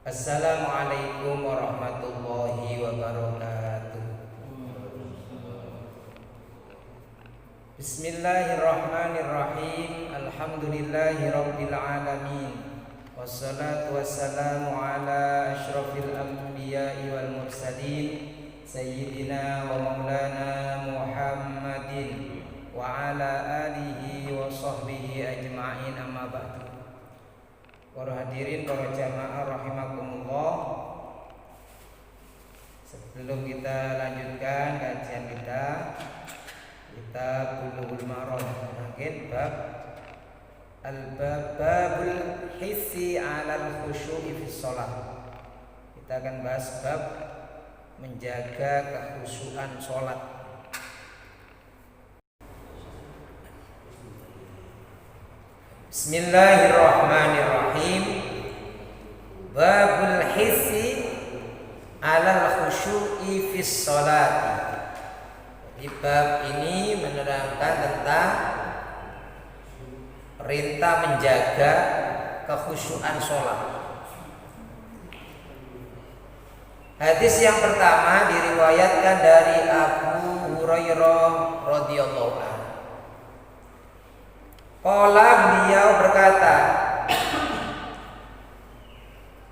Assalamualaikum warahmatullahi wabarakatuh. Bismillahirrahmanirrahim. Alhamdulillahi rabbil alamin. Wassalatu wassalamu ala asyrafil anbiya'i wal mursalin sayyidina wa maulana Muhammadin wa ala alihi wa sahbihi ajma'in, amma ba'du. Para hadirin, para jamaah rahimakumullah. Sebelum kita lanjutkan kajian kita Bulughul Maram, mungkin bab al-babul hissi 'alal khusyu'i fi shalah. Kita akan bahas bab menjaga kekhusyuan salat. Bismillahirrahmanirrahim. Babul hissi 'alal khusyu'i fis sholati. Di bab ini menerangkan tentang perintah menjaga kekhusyuan sholat. Hadis yang pertama diriwayatkan dari Abu Hurairah radhiyallahu anhu. Qala, beliau berkata,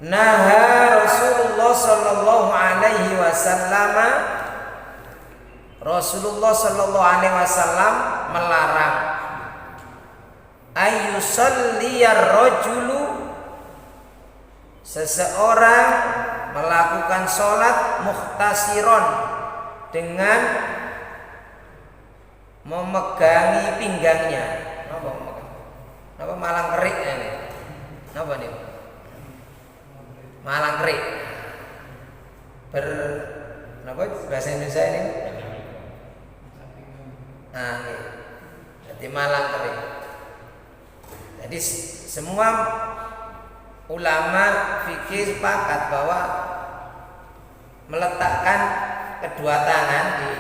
naha Rasulullah sallallahu alaihi wasallam, Rasulullah sallallahu alaihi wasallam melarang ayyusalliyar rajulu, seseorang melakukan sholat muhtasiron, dengan memegangi pinggangnya. Napa malang kerik ini? Napa nih? Malang kerik. Napa bahasa Indonesia ini? Nah, jadi malang kerik. Jadi semua ulama fikih sepakat bahwa meletakkan kedua tangan di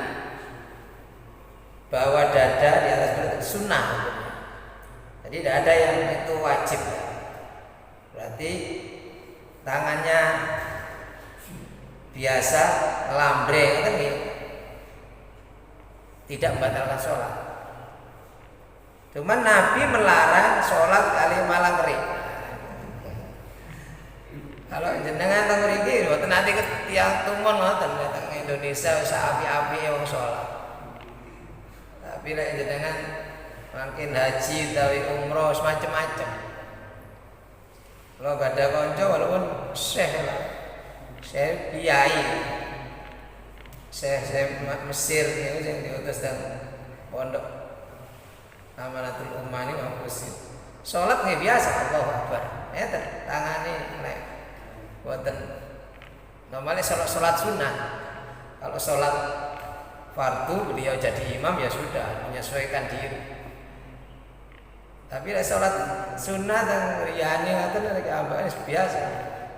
bawah dada di atas perut sunnah. Jadi tidak ada yang itu wajib. Berarti tangannya biasa lambre kan gitu, tidak membatalkan sholat. Cuman Nabi melarang sholat kali malang kerik. Kalau jenengan teng mriki mboten nanti tiyang tumon ngoten datang Indonesia wis api-api wong sholat. Tapi lek jenengan mungkin haji utawi umroh semacam-macam. Kalau gak ada konco walaupun syekh lah, syekh kiai, syekh Mesir ini yang diutus dan pondok Amanatul Ummah ini mampus. Sholat nggak biasa, Allahu Akbar. Tangani nek boten. Normalnya sholat sunnah. Kalau sholat fardu beliau jadi imam ya sudah menyesuaikan diri. Tapi nek sholat sunnah dan riyane ngoten nek ambane biasa.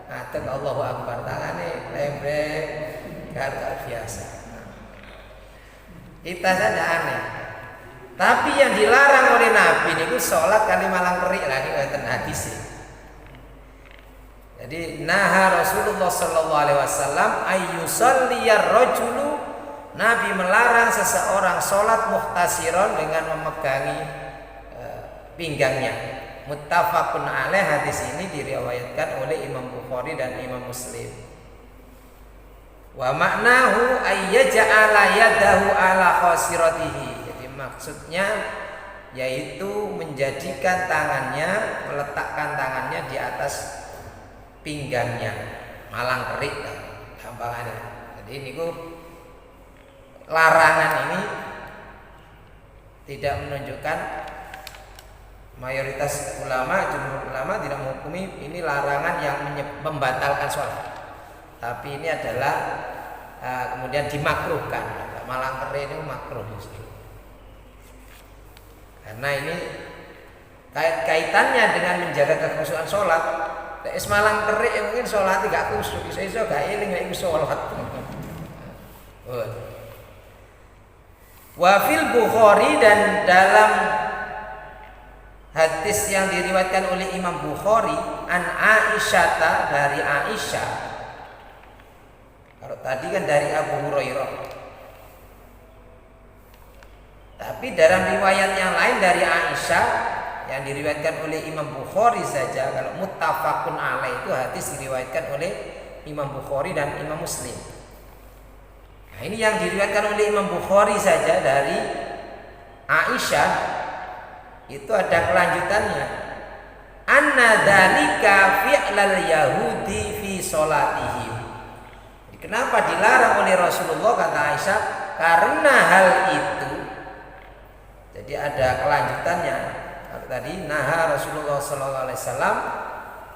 Ngaten Allahu Akbar, tangane lembrek gak biasa. Kita saja aneh. Tapi yang dilarang oleh Nabi niku sholat kali malang kerik lagi ngoten hadis. Jadi naha Rasulullah sallallahu alaihi wasallam ayyusalliyar rajulu, Nabi melarang seseorang sholat muhtasiron dengan memegangi pinggangnya. Muttafaqun alaih, hadis ini diriwayatkan oleh Imam Bukhari dan Imam Muslim. Wa maknahu ayyaja'ala yadahu ala khasiratihi. Jadi maksudnya yaitu menjadikan tangannya, meletakkan tangannya di atas pinggangnya, malang kerik gampangannya. Jadi ini larangan ini tidak menunjukkan, mayoritas ulama, jumhur ulama tidak menghukumi ini larangan yang membatalkan sholat. Tapi ini adalah kemudian dimakruhkan. Malang kerik ini makruh justru. Karena ini kaitannya dengan menjaga kekhusyuan sholat. Nek malang kerik mungkin sholat tidak khusyuk, iso gak eling nek iku sholat. Wa fil Bukhari, dan dalam hadis yang diriwayatkan oleh Imam Bukhari an Aisyah, dari Aisyah. Kalau tadi kan dari Abu Hurairah. Tapi dalam riwayat yang lain dari Aisyah yang diriwayatkan oleh Imam Bukhari saja, kalau muttafaqun alaih itu hadis diriwayatkan oleh Imam Bukhari dan Imam Muslim. Nah, ini yang diriwayatkan oleh Imam Bukhari saja dari Aisyah itu ada kelanjutannya. Anna dzalika fi'lal yahudi fi sholatihim. Kenapa dilarang oleh Rasulullah, kata Aisyah? Karena hal itu. Jadi ada kelanjutannya. Kalau tadi naha Rasulullah sallallahu alaihi wasallam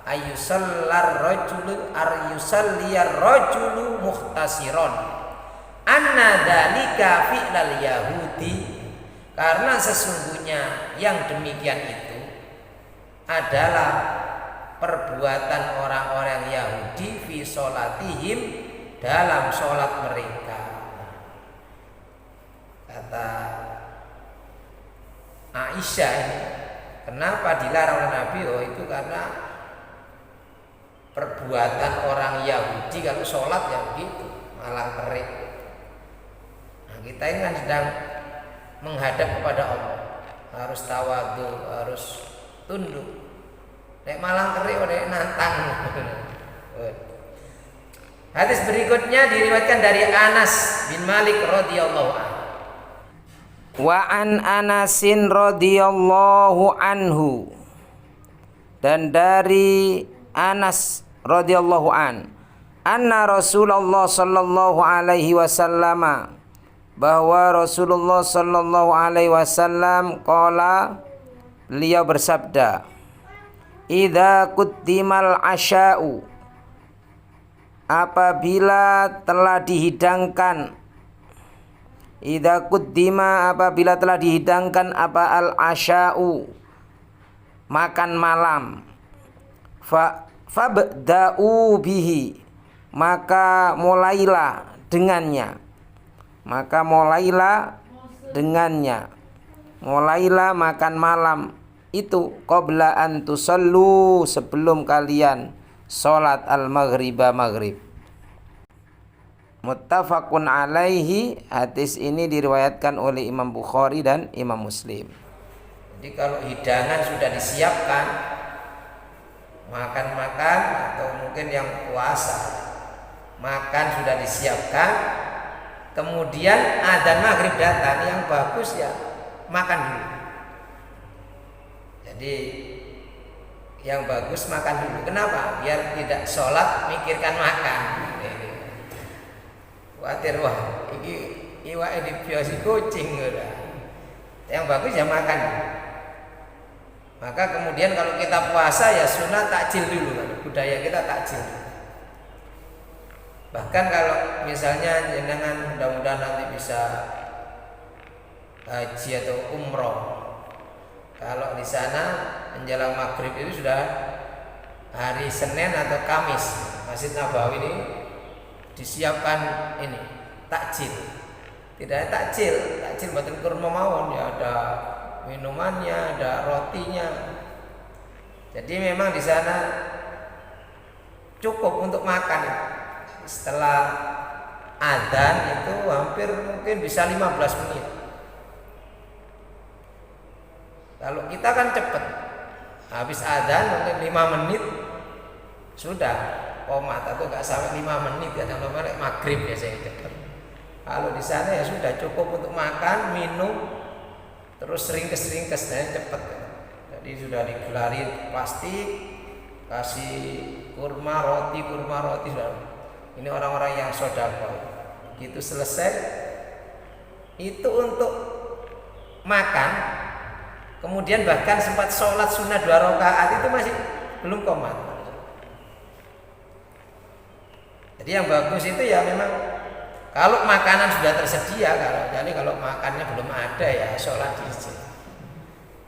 ayyusallar rajulu aryusalliyar rajulu muhtasiron. Anna dzalika fi'lal yahudi. Karena sesungguhnya yang demikian itu adalah perbuatan orang-orang Yahudi fi sholatihim, dalam sholat mereka. Kata Aisyah ini, kenapa dilarang oleh Nabi? Oh, itu karena perbuatan orang Yahudi kalau sholat ya begitu, malang terik. Nah, kita ini kan sedang menghadap kepada Allah, harus tawadhu, harus tunduk. Nek malang terik, nek nantang. Hadis berikutnya diriwayatkan dari Anas bin Malik radhiyallahu anhu. Wa an Anasin radhiyallahu anhu, dan dari Anas radhiyallahu an, anna Rasulullah sallallahu alaihi wasallam, bahwa Rasulullah sallallahu alaihi wasallam qala, beliau bersabda, idza quddimal asya'u, apabila telah dihidangkan, idza quddima, apabila telah dihidangkan apa al asya'u, makan malam, fabda'u bihi, maka mulailah dengannya, mulailah makan malam itu qabla an tusallu, sebelum kalian salat al-maghriba, maghrib. Muttafaqun alaihi, hadis ini diriwayatkan oleh Imam Bukhari dan Imam Muslim. Jadi kalau hidangan sudah disiapkan, makan-makan, atau mungkin yang puasa, makan sudah disiapkan, kemudian adzan maghrib datang, yang bagus ya makan dulu. Jadi yang bagus makan dulu. Kenapa? Biar tidak sholat mikirkan makan. Khawatir, wah ini iwak ini biasa kucing udah. Yang bagus ya makan. Maka kemudian kalau kita puasa ya sunnah takjil dulu, kan? Budaya kita takjil. Bahkan kalau misalnya jenengan mudah-mudahan nanti bisa haji atau umroh, kalau di sana menjelang maghrib itu sudah hari Senin atau Kamis, Masjid Nabawi ini disiapkan ini takjil. Tidak takjil buatan kurma mawon, ya ada minumannya, ada rotinya. Jadi memang di sana cukup untuk makan. Setelah adzan itu hampir mungkin bisa 15 menit. Kalau kita kan cepet, habis adzan mungkin 5 menit sudah komat, atau nggak sampai 5 menit ya, namanya maghrib biasanya cepet. Kalau di sana ya sudah cukup untuk makan, minum, terus ringkes cepet. Jadi sudah digelari plastik, kasih kurma roti sudah. Ini orang-orang yang sedekah. Begitu selesai, itu untuk makan. Kemudian bahkan sempat sholat sunnah 2 rakaat itu masih belum komat. Jadi yang bagus itu ya memang kalau makanan sudah tersedia, kalau makannya belum ada ya sholat izin.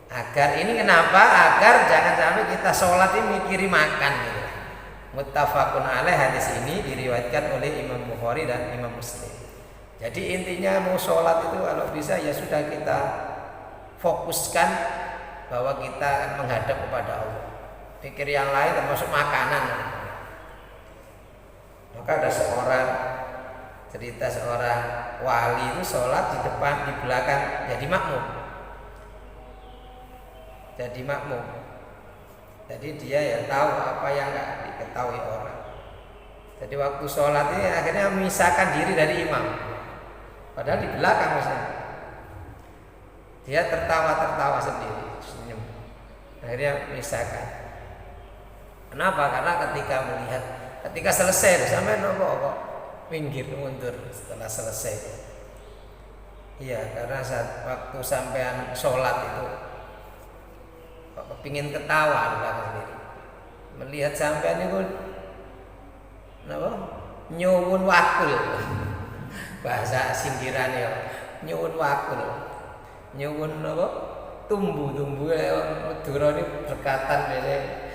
Agar ini kenapa? Agar jangan sampai kita sholat ini mikiri makan gitu. Muttafaqun alaih, hadis ini diriwayatkan oleh Imam Bukhari dan Imam Muslim. Jadi intinya mau sholat itu kalau bisa ya sudah kita fokuskan bahwa kita akan menghadap kepada Allah. Pikir yang lain termasuk makanan. Maka ada cerita seorang wali itu sholat di depan, di belakang, jadi makmum. Jadi dia ya tahu apa yang nggak diketahui orang. Jadi waktu sholat ini akhirnya memisahkan diri dari imam. Padahal di belakang misalnya. Dia tertawa sendiri, senyum. Akhirnya memisahkan. Kenapa? Karena ketika selesai sampai kok minggir mundur setelah selesai. Iya, karena waktu sampean sholat itu kok kepingin ketawa di belakang sendiri. Melihat sampean itu nyuwun wakul. Bahasa singkiran ya, nyuwun wakul. Nyuwun tumbuh Madura ini berkatan biasanya.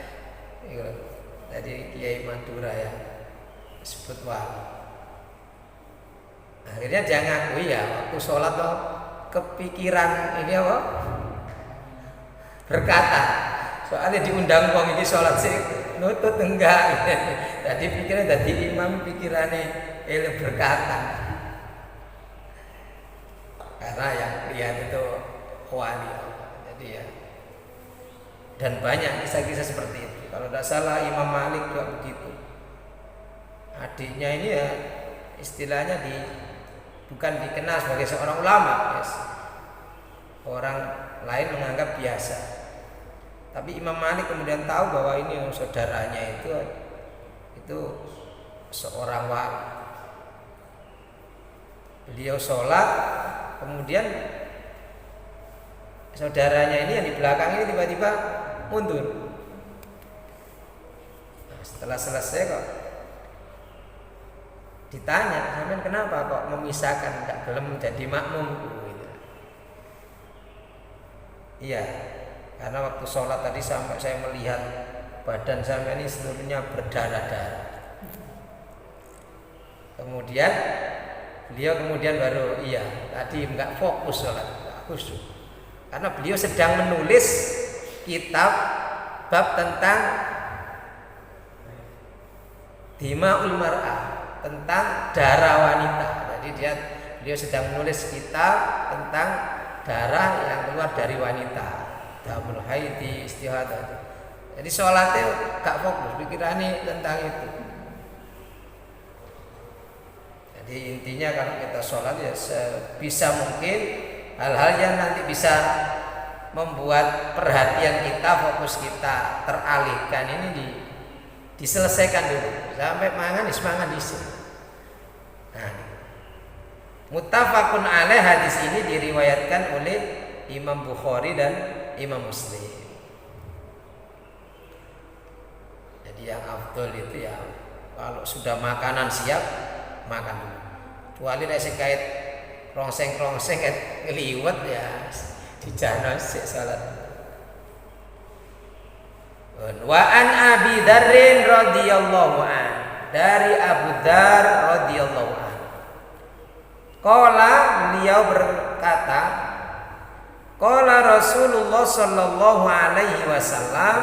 Jadi Kiai Madura ya sebut wali. Akhirnya dia ngakui ya waktu sholat kepikiran ini berkata. Soalnya diundang wong iki sholat sih nutut enggak. Jadi pikirnya jadi imam pikirannya berkata. Karena yang lihat itu wali. Jadi ya. Dan banyak kisah-kisah seperti itu. Kalau tidak salah Imam Malik juga begitu. Adiknya ini ya istilahnya bukan dikenal sebagai seorang ulama, yes. Orang lain menganggap biasa. Tapi Imam Malik kemudian tahu bahwa ini saudaranya itu seorang wali. Beliau sholat, kemudian saudaranya ini yang di belakang ini tiba-tiba mundur. Setelah selesai kok ditanya, sampean kenapa kok memisahkan, tidak belum menjadi makmum? Iya, karena waktu sholat tadi sampai saya melihat badan sampean ini seluruhnya berdarah-darah. Kemudian beliau baru tadi nggak fokus sholat, nggak khusyuk, karena beliau sedang menulis kitab bab tentang Dima'ul Mar'ah, tentang darah wanita. Jadi beliau sedang menulis kitab tentang darah yang keluar dari wanita, damul haidi, istihadah. Jadi sholatnya gak fokus, pikirannya tentang itu. Jadi intinya kalau kita sholat ya sebisa mungkin hal-hal yang nanti bisa membuat perhatian kita, fokus kita teralihkan ini diselesaikan dulu. Sampai mangan di sini. Nah, muttafaqun alaih, hadis ini diriwayatkan oleh Imam Bukhari dan Imam Muslim. Jadi yang afdol itu ya kalau sudah makanan siap makan dulu. Kecuali nek sekait rongseng-rongseng ngeliwet ya dijana sik salat. Wa an Abi Dzarrin radhiyallahu an, dari Abu Dzar radhiyallahu an. Qala, beliau berkata, qala Rasulullah sallallahu alaihi wasallam,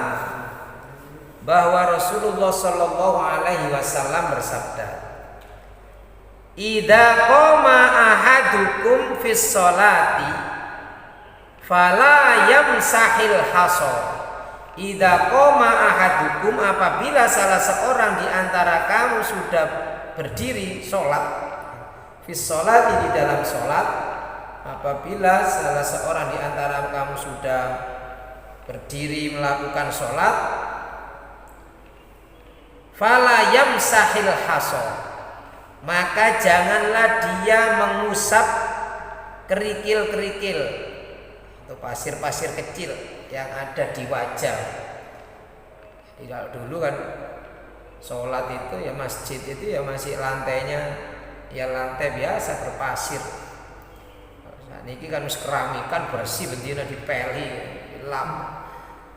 bahwa Rasulullah sallallahu alaihi wasallam bersabda, idza qama ahadukum fis sholati fala yamsahil hasar. Idza qama ahadukum, apabila salah seorang di antara kamu sudah berdiri sholat, fis sholati, di dalam sholat, apabila salah seorang di antara kamu sudah berdiri melakukan sholat, fala yamsahil hasar, maka janganlah dia mengusap kerikil-kerikil atau pasir-pasir kecil yang ada di wajah. Jadi kalau dulu kan sholat itu ya masjid itu ya masih lantainya ya lantai biasa berpasir. Nah, ini kan keramikan bersih bendina dipeli lap.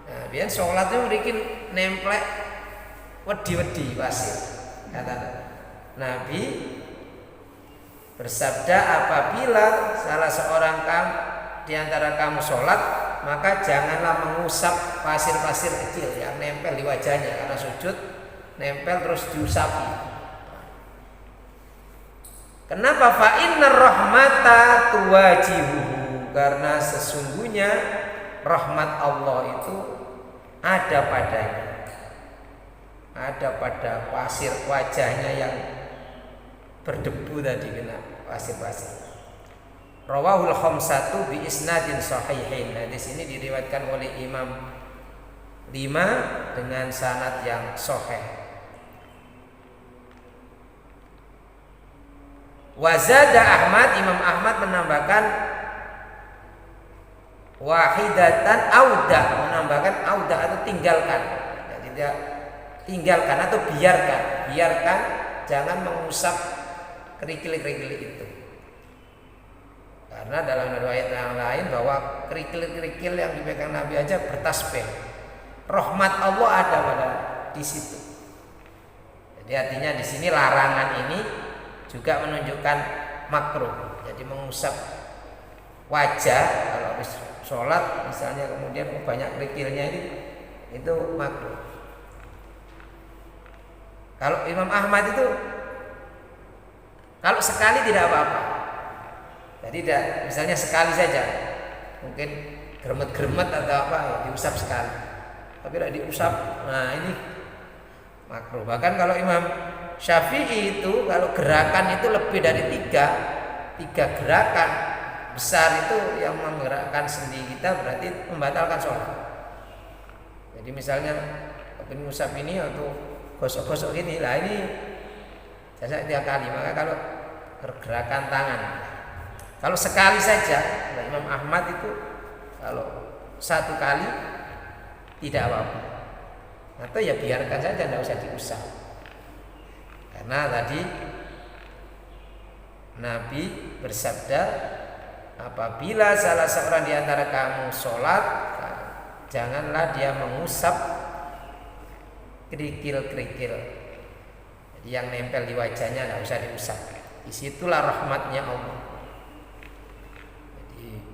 Nah, biar sholat itu bikin nemplek wedi-wedi pasir. Kata Nabi bersabda, apabila salah seorang di antara kamu sholat, maka janganlah mengusap pasir-pasir kecil yang nempel di wajahnya, karena sujud nempel terus diusapi. Kenapa? Fa innar rahmata tuwajibuhu, karena sesungguhnya rahmat Allah itu ada padanya, ada pada pasir wajahnya yang berdebu tadi, kena pasir-pasir. Rawahul khamsatu bi isnadin sahihin. Nah, di sini diriwayatkan oleh Imam 5 dengan sanad yang sahih. Wazada Ahmad, Imam Ahmad menambahkan wahidatan audah, menambahkan audah atau tinggalkan. Ya, tidak tinggalkan atau biarkan, jangan mengusap kerikil-kerikil itu. Karena dalam riwayat yang lain bahwa kerikil-kerikil yang dipegang Nabi aja bertasbih. Rahmat Allah ada pada di situ. Jadi artinya di sini larangan ini juga menunjukkan makruh. Jadi mengusap wajah kalau habis sholat misalnya kemudian banyak kerikilnya itu makruh. Kalau Imam Ahmad itu kalau sekali tidak apa-apa. Jadi misalnya sekali saja, mungkin gremet-gremet atau apa ya diusap sekali. Tapi tidak diusap, nah ini makruh. Bahkan kalau Imam Syafi'i itu kalau gerakan itu lebih dari tiga gerakan besar itu yang menggerakkan sendi kita berarti membatalkan sholat. Jadi misalnya mengusap ini atau gosok-gosok ini, lah ini jasa 3 kali. Maka kalau gerakan tangan, kalau sekali saja, Imam Ahmad itu kalau 1 kali tidak apa-apa, atau ya biarkan saja, tidak usah diusap. Karena tadi Nabi bersabda, apabila salah seorang di antara kamu sholat, janganlah dia mengusap kerikil-kerikil yang nempel di wajahnya, tidak usah diusap. Disitulah rahmatnya Allah.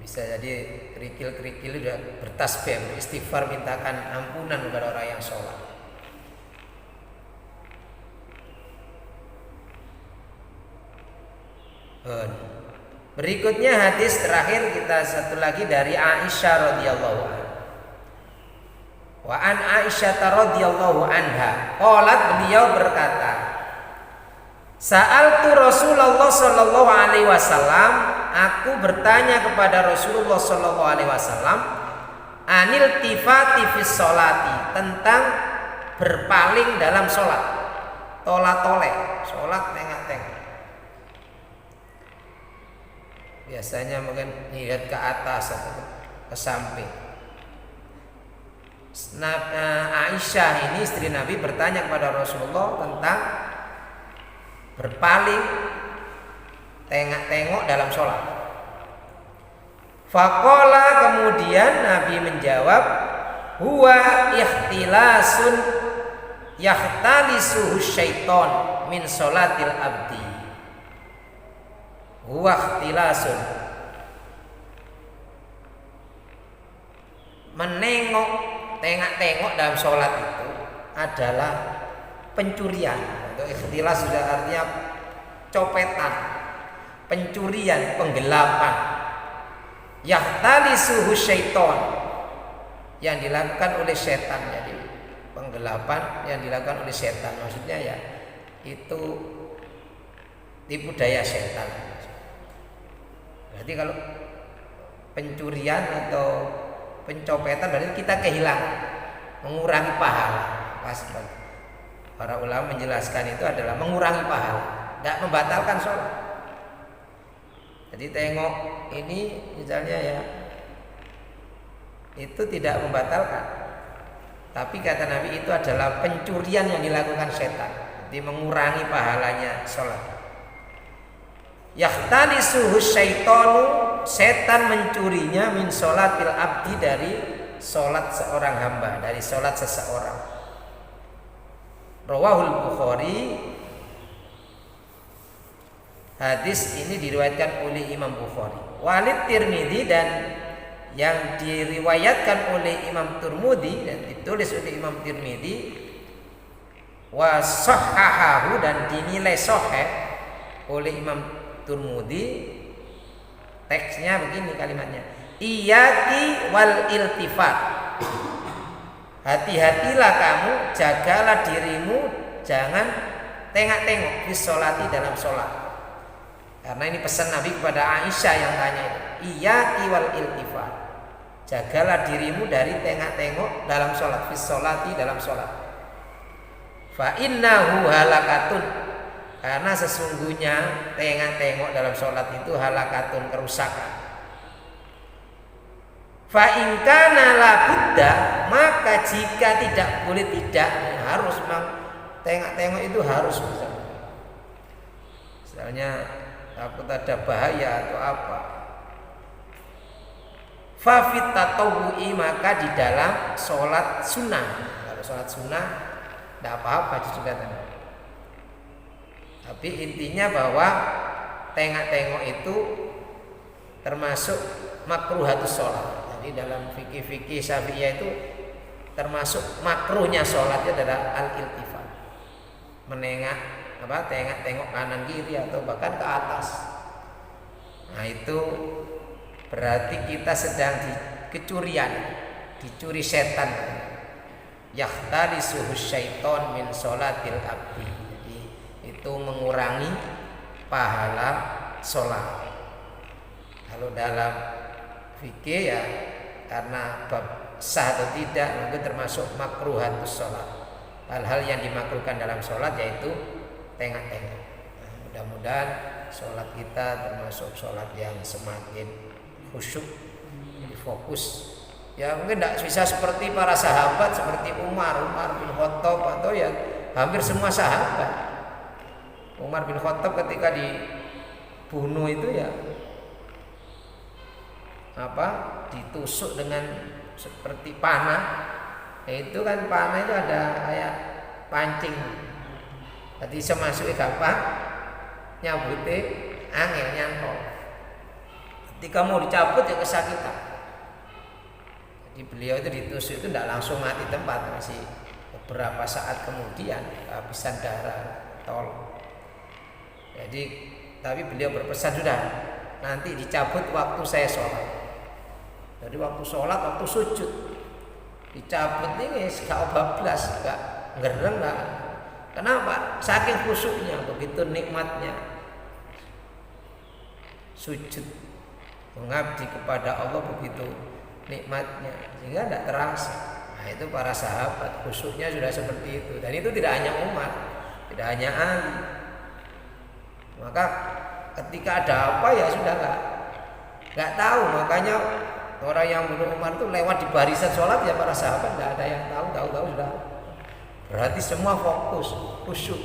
Bisa jadi kerikil-kerikil sudah bertasbih, beristighfar, mintakan ampunan kepada orang yang sholat. Berikutnya hadis terakhir kita satu lagi dari Aisyah radhiyallahu anha. Wa an Aisyah radhiyallahu anha, qalat, beliau berkata, Sa'altu Rasulullah sallallahu alaihi wasallam, aku bertanya kepada Rasulullah sallallahu alaihi wasallam, anil tifati fis sholati, tentang berpaling dalam sholat, tola-tole, sholat tengah-tengah. Biasanya mungkin lihat ke atas atau ke samping. Aisyah ini istri Nabi bertanya kepada Rasulullah tentang berpaling tengok dalam sholat. Faqala, kemudian Nabi menjawab, huwa ikhtilasun yakhtalisuhu syaiton min sholatil abdi. Huwa ikhtilasun, menengok, tengok dalam sholat itu adalah pencurian. Ikhtilas sudah artinya copetan, pencurian, penggelapan. Yahtalisuhu syaiton, yang dilakukan oleh setan. Jadi penggelapan yang dilakukan oleh setan, maksudnya ya itu tipu daya setan. Berarti kalau pencurian atau pencopetan berarti kita kehilangan, mengurangi pahala. Pas para ulama menjelaskan itu adalah mengurangi pahala, tidak membatalkan sholat. Jadi tengok ini misalnya ya, itu tidak membatalkan. Tapi kata Nabi itu adalah pencurian yang dilakukan setan, jadi mengurangi pahalanya sholat. Yahtalisuhu syaitonu, setan mencurinya min sholatil abdi, dari sholat seorang hamba, dari sholat seseorang. Rawahul Bukhari, hadis ini diriwayatkan oleh Imam Bukhari. Walid Tirmidzi, dan yang diriwayatkan oleh Imam Tirmidzi dan ditulis oleh Imam Tirmidzi wa sahhahahu dan dinilai sahih oleh Imam Tirmidzi. Teksnya begini kalimatnya, iyaki wal iltifat, hati-hatilah kamu, jagalah dirimu, jangan tengok-tengok di sholati dalam sholat. Karena ini pesan Nabi kepada Aisyah yang tanya itu, iyaki wal iltifat, jagalah dirimu dari tengok-tengok dalam sholat, di sholati dalam sholat. Fa innahu halakatun, karena sesungguhnya tengok-tengok dalam sholat itu halakatun, kerusakan. Fa in kana la budda, maka jika tidak boleh tidak, harus memang tengok-tengok itu harus. Misalnya takut ada bahaya atau apa. Fa fit tatawwu'i, maka di dalam sholat sunnah. Kalau sholat sunnah tidak apa-apa juga. Tapi intinya bahwa tengok-tengok itu termasuk makruhatus sholat. Jadi dalam fikih-fikih Syafi'iyah itu termasuk makruhnya sholat itu adalah al-iltifat, tengok kanan kiri atau bahkan ke atas. Nah itu berarti kita sedang dicuri setan. Yahtalisuhu syaiton min sholatil abdi. Jadi itu mengurangi pahala sholat. Kalau dalam fikih ya karena bab sah atau tidak itu termasuk makruhatus sholat. Hal-hal yang dimakruhkan dalam sholat yaitu tengok-tengok. Nah, mudah-mudahan sholat kita termasuk sholat yang semakin khusyuk, fokus. Ya mungkin tidak bisa seperti para sahabat seperti Umar bin Khattab atau ya hampir semua sahabat. Umar bin Khattab ketika dibunuh itu ya ditusuk dengan seperti panah. Itu kan panah itu ada kayak pancing. Jadi semasuki gampang, nyabute angel nyantol. Ketika mau dicabut ya kesakitan. Jadi beliau itu ditusuk itu tidak langsung mati tempat, masih beberapa saat kemudian kehabisan darah, tolong. Jadi tapi beliau berpesan sudah nanti dicabut waktu saya sholat. Jadi waktu sholat, waktu sujud dicabut ini gak bablas, gak ngereng gak. Kenapa? Saking khusyuknya, begitu nikmatnya sujud mengabdi kepada Allah, begitu nikmatnya sehingga tidak terasa. Nah itu para sahabat khusyuknya sudah seperti itu. Dan itu tidak hanya Umar, tidak hanya Ali. Maka ketika ada apa ya sudah nggak tahu. Makanya orang yang bunuh Umar itu lewat di barisan sholat ya para sahabat nggak ada yang tahu sudah. Berarti semua fokus, khusyuk.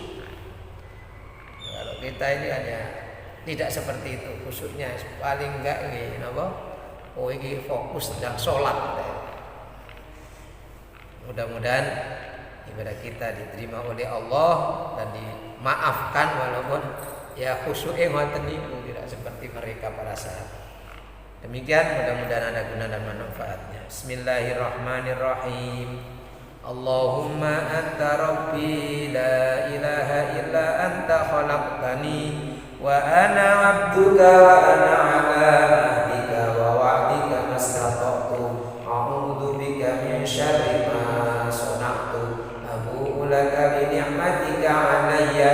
Nah, kalau kita ini hanya tidak seperti itu khusyuknya, paling enggak ini ini fokus sedang sholat. Mudah-mudahan ibadah kita diterima oleh Allah dan dimaafkan walaupun ya khusyuknya ngoten niku tidak seperti mereka para sahabat. Demikian mudah-mudahan ada guna dan manfaatnya. Bismillahirrahmanirrahim. Allahumma anta rabbi la ilaha illa anta khalaqtani wa ana 'abduka wa ana 'ala ahdika wa wa'dika mastata'tu a'udzu bika min syarri ma sana'tu abu'u laka bi ni'matika 'alayya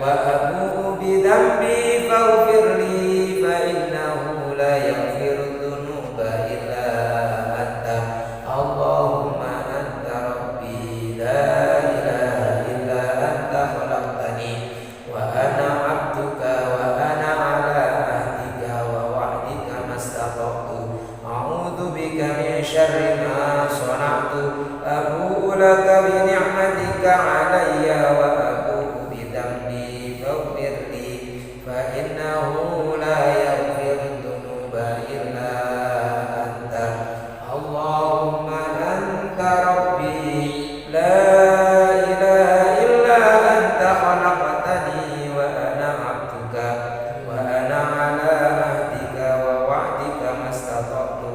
wa abu'u bi dhanbi faghfir li fa innahu la yaghfiru dzunuba illa anta. Allahumma anta rabbi la ilaha illa anta khalaqtani wa ana 'abduka wa ana 'ala ahdika wa wa'dika mastata'tu a'udzu bika min syarri ma sana'tu abu'u laka bi ni'matika 'alayya wa abu'u bi dhanbi faghfir li fa innahu la yaghfiru dzunuba illa anta. Allahumma anta rabbi la ilaha illa anta khalaqtani wa ana 'abduka wa ana 'ala ahdika wa wa'dika mastata'tu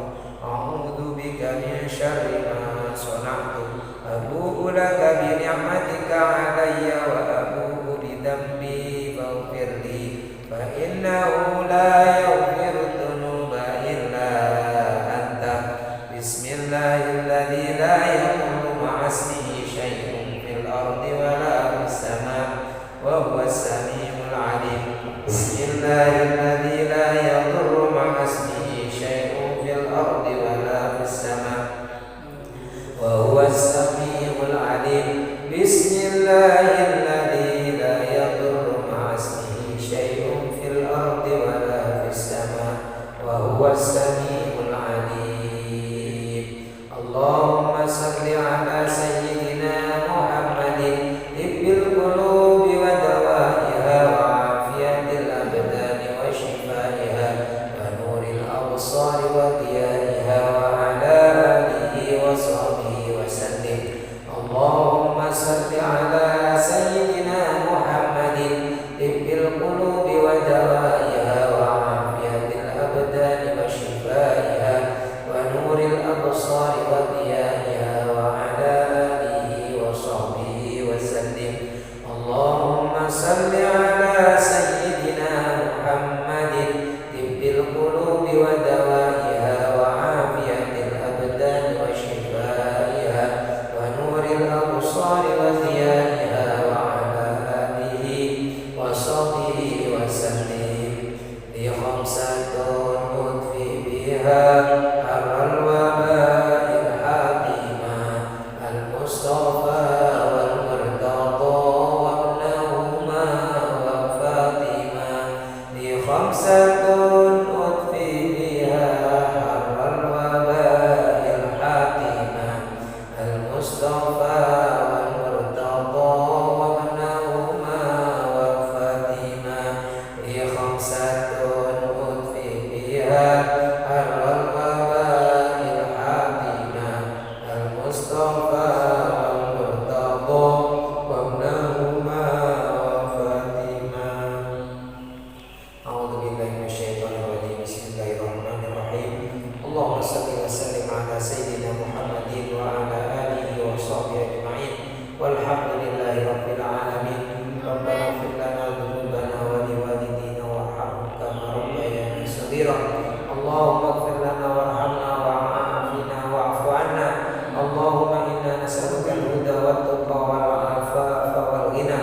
علي وأبوء بذنبي فاغفر لي فإنه لا يغفر الذنوب إلا أنت. بسم الله الذي لا يضر مع اسمه شيء في الأرض ولا في السماء وهو السميع العليم. بسم الله الذي لا يضر مع اسمه شيء في الأرض ولا في السماء وهو السميع العليم. بسم الله الذي لا يضر مع اسمه شيء في الأرض ولا في السماء وهو السميع العليم. اللهم صل على سيدنا محمد طب القلوب ودوائها وعافية الأبدان وشفائها ونور الأبصار وضيائها وعلى آله وصحبه وسلم. اللهم صل على سيدنا محمد طب القلوب ودوائها وعافية الأبدان وشفائها ونور الأبصار وضيائها وعلى آله وصحبه وسلم. اللهم صل على سيدنا محمد طب القلوب ودوائها وعافية الأبدان وشفائها ونور الأبصار وضيائها وعلى آله وصحبه وسلم. لي خمسة أطفئ بها حر الوباء الحاكمة المصطفى والمرتضى وابنهما وفاطمة. لي خمسة أطفئ بها حر الوباء الحاكمة المصطفى والمرتضى وابنهما وفاطمة. لي خمسة أطفئ بها حر الوباء الحاكمة المصطفى والمرتضى وابنهما وفاطمة. أعوذ بالله من الشيطان الرجيم. بسم الله الرحمن الرحيم. اللهم صل وسلم على سيدنا محمد وعلى آله وصحبه أجمعين والحمد لله رب العالمين. ربنا اغفر لنا ذنوبنا ولوالدينا وارحمهم كما ربيانا صغيرا. اللهم اغفر لنا وارحمنا وعافنا واعف عنا. اللهم إنا نسألك الهدى والتقى والعفاف والغنى.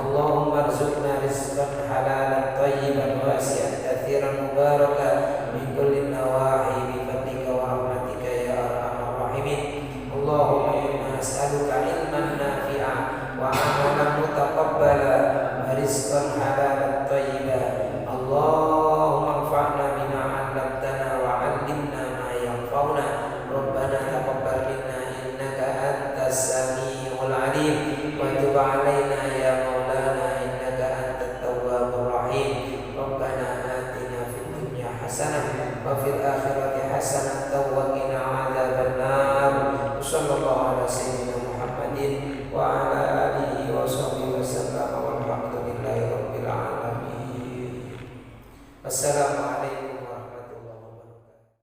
اللهم ارزقنا رزقا حلالا طيبا واسعا كثيرا مباركا من كل النواحي بفضلك ورحمتك يا أرحم الراحمين. اللهم إنا نسألك علما نافعا وعملا متقبلا ورزقا حلالا طيبا. اللهم انفعنا بما علمتنا وعلمنا ما ينفعنا. ربنا تقبل منا إنك أنت السميع العليم وتب علينا يا مولانا إنك أنت التواب الرحيم. ربنا آتنا في الدنيا حسنة وفي الآخرة حسنة وقنا عذاب النار. وصلى الله على سيدنا محمد وعلى